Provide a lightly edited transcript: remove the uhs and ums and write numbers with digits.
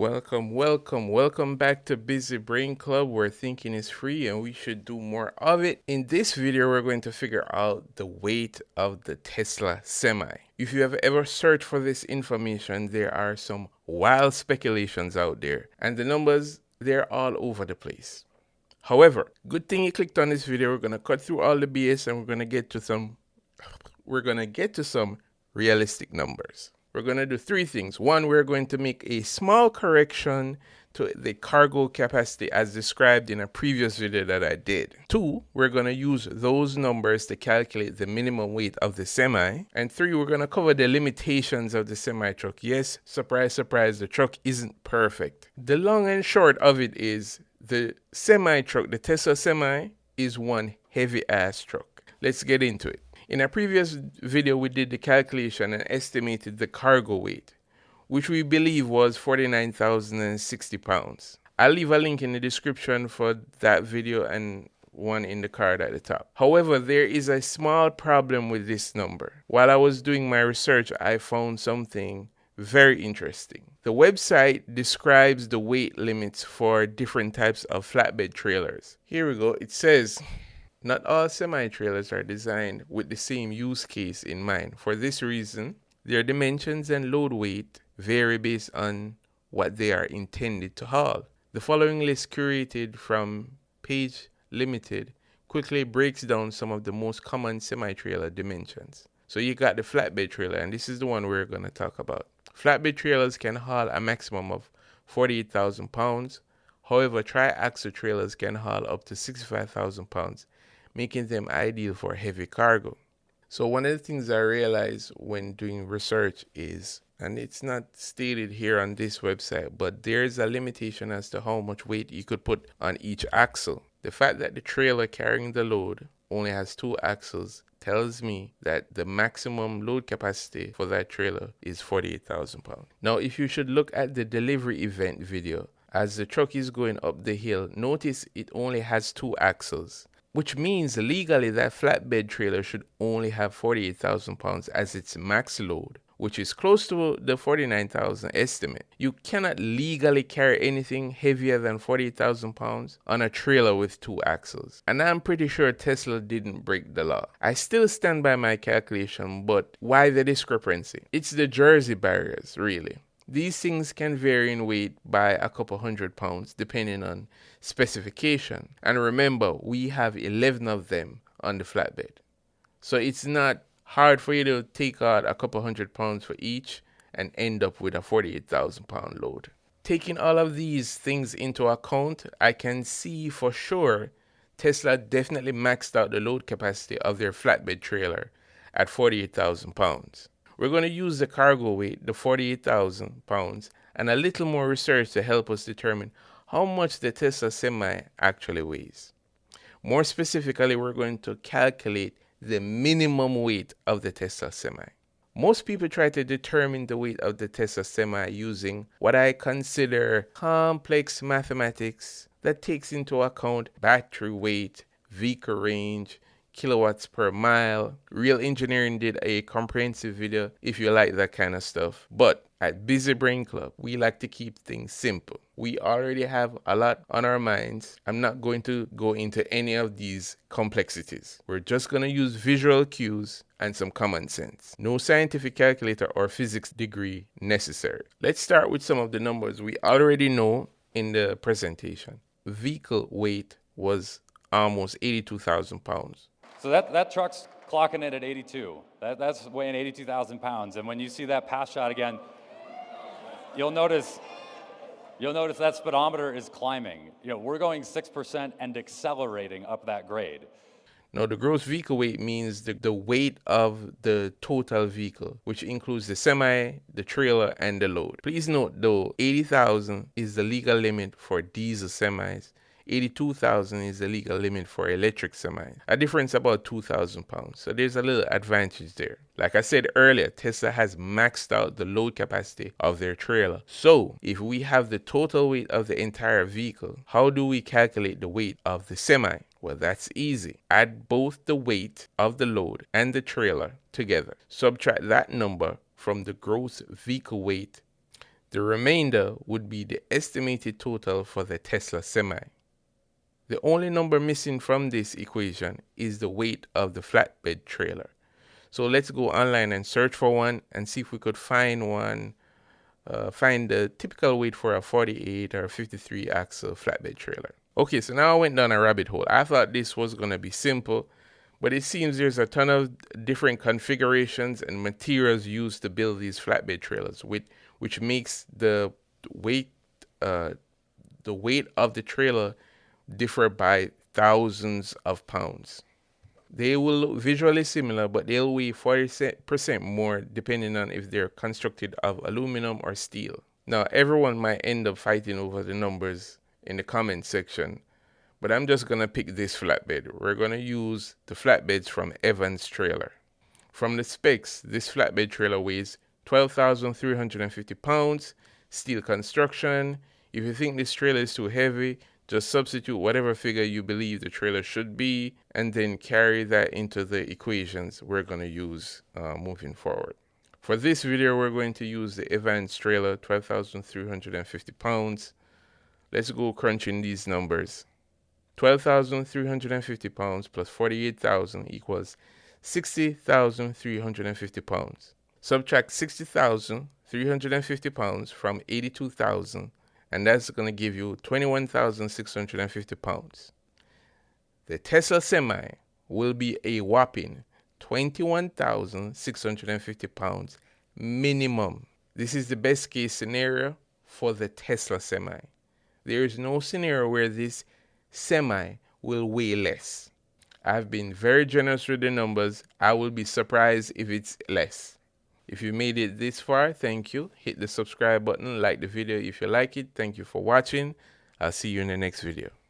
Welcome back to Busy Brain Club, where thinking is free and we should do more of it. In this video, we're going to figure out the weight of the Tesla Semi. If you have ever searched for this information, there are some wild speculations out there, and the numbers, they're all over the place. However, good thing you clicked on this video. We're going to cut through all the BS and we're going to get to some realistic numbers. We're going to do three things. One, we're going to make a small correction to the cargo capacity as described in a previous video that I did. Two, we're going to use those numbers to calculate the minimum weight of the semi. And three, we're going to cover the limitations of the semi truck. Yes, surprise, surprise, the truck isn't perfect. The long and short of it is the semi truck, the Tesla Semi, is one heavy ass truck. Let's get into it. In a previous video, we did the calculation and estimated the cargo weight, which we believe was 49,060 pounds. I'll leave a link in the description for that video and one in the card at the top. However, there is a small problem with this number. While I was doing my research, I found something very interesting. The website describes the weight limits for different types of flatbed trailers. Here we go. It says, not all semi-trailers are designed with the same use case in mind. For this reason, their dimensions and load weight vary based on what they are intended to haul. The following list, curated from Page Limited, quickly breaks down some of the most common semi-trailer dimensions. So you got the flatbed trailer, and this is the one we're going to talk about. Flatbed trailers can haul a maximum of 48,000 pounds. However, tri-axle trailers can haul up to 65,000 pounds, making them ideal for heavy cargo. So one of the things I realized when doing research is, and it's not stated here on this website, but there's a limitation as to how much weight you could put on each axle. The fact that the trailer carrying the load only has two axles tells me that the maximum load capacity for that trailer is 48,000 pounds. Now, if you should look at the delivery event video, as the truck is going up the hill, notice it only has two axles, which means legally that flatbed trailer should only have 48,000 pounds as its max load, which is close to the 49,000 estimate. You cannot legally carry anything heavier than 48,000 pounds on a trailer with two axles. And I'm pretty sure Tesla didn't break the law. I still stand by my calculation, but why the discrepancy? It's the Jersey barriers, really. These things can vary in weight by a couple hundred pounds depending on specification. And remember, we have 11 of them on the flatbed. So it's not hard for you to take out a couple hundred pounds for each and end up with a 48,000 pound load. Taking all of these things into account, I can see for sure Tesla definitely maxed out the load capacity of their flatbed trailer at 48,000 pounds. We're going to use the cargo weight, the 48,000 pounds, and a little more research to help us determine how much the Tesla Semi actually weighs. More specifically, we're going to calculate the minimum weight of the Tesla Semi. Most people try to determine the weight of the Tesla Semi using what I consider complex mathematics that takes into account battery weight, vehicle range, kilowatts per mile. Real Engineering did a comprehensive video if you like that kind of stuff. But at Busy Brain Club, we like to keep things simple. We already have a lot on our minds. I'm not going to go into any of these complexities. We're just going to use visual cues and some common sense. No scientific calculator or physics degree necessary. Let's start with some of the numbers we already know in the presentation. Vehicle weight was almost 82,000 pounds. So that truck's clocking it at 82. That's weighing 82,000 pounds. And when you see that pass shot again, you'll notice that speedometer is climbing. We're going 6% and accelerating up that grade. Now, the gross vehicle weight means the weight of the total vehicle, which includes the semi, the trailer, and the load. Please note, though, 80,000 is the legal limit for diesel semis. 82,000 is the legal limit for electric semis. A difference about 2,000 pounds. So there's a little advantage there. Like I said earlier, Tesla has maxed out the load capacity of their trailer. So if we have the total weight of the entire vehicle, how do we calculate the weight of the semi? Well, that's easy. Add both the weight of the load and the trailer together. Subtract that number from the gross vehicle weight The remainder would be the estimated total for the Tesla Semi. The only number missing from this equation is the weight of the flatbed trailer. So let's go online and search for one and see if we could find one, find the typical weight for a 48 or 53 axle flatbed trailer. Okay, so now I went down a rabbit hole. I thought this was going to be simple, but it seems there's a ton of different configurations and materials used to build these flatbed trailers, which makes the weight of the trailer differ by thousands of pounds. They will look visually similar, but they'll weigh 40% more depending on if they're constructed of aluminum or steel. Now, everyone might end up fighting over the numbers in the comment section, but I'm just going to pick this flatbed. We're going to use the flatbeds from Evans Trailer. From the specs, this flatbed trailer weighs 12,350 pounds, steel construction. If you think this trailer is too heavy, just substitute whatever figure you believe the trailer should be and then carry that into the equations we're going to use moving forward. For this video, we're going to use the Evans trailer, 12,350 pounds. Let's go crunching these numbers. 12,350 pounds plus 48,000 equals 60,350 pounds. Subtract 60,350 pounds from 82,000, and that's going to give you 21,650 pounds. The Tesla Semi will be a whopping 21,650 pounds minimum. This is the best case scenario for the Tesla Semi. There is no scenario where this Semi will weigh less. I've been very generous with the numbers. I will be surprised if it's less. If you made it this far, thank you. Hit the subscribe button, like the video if you like it. Thank you for watching. I'll see you in the next video.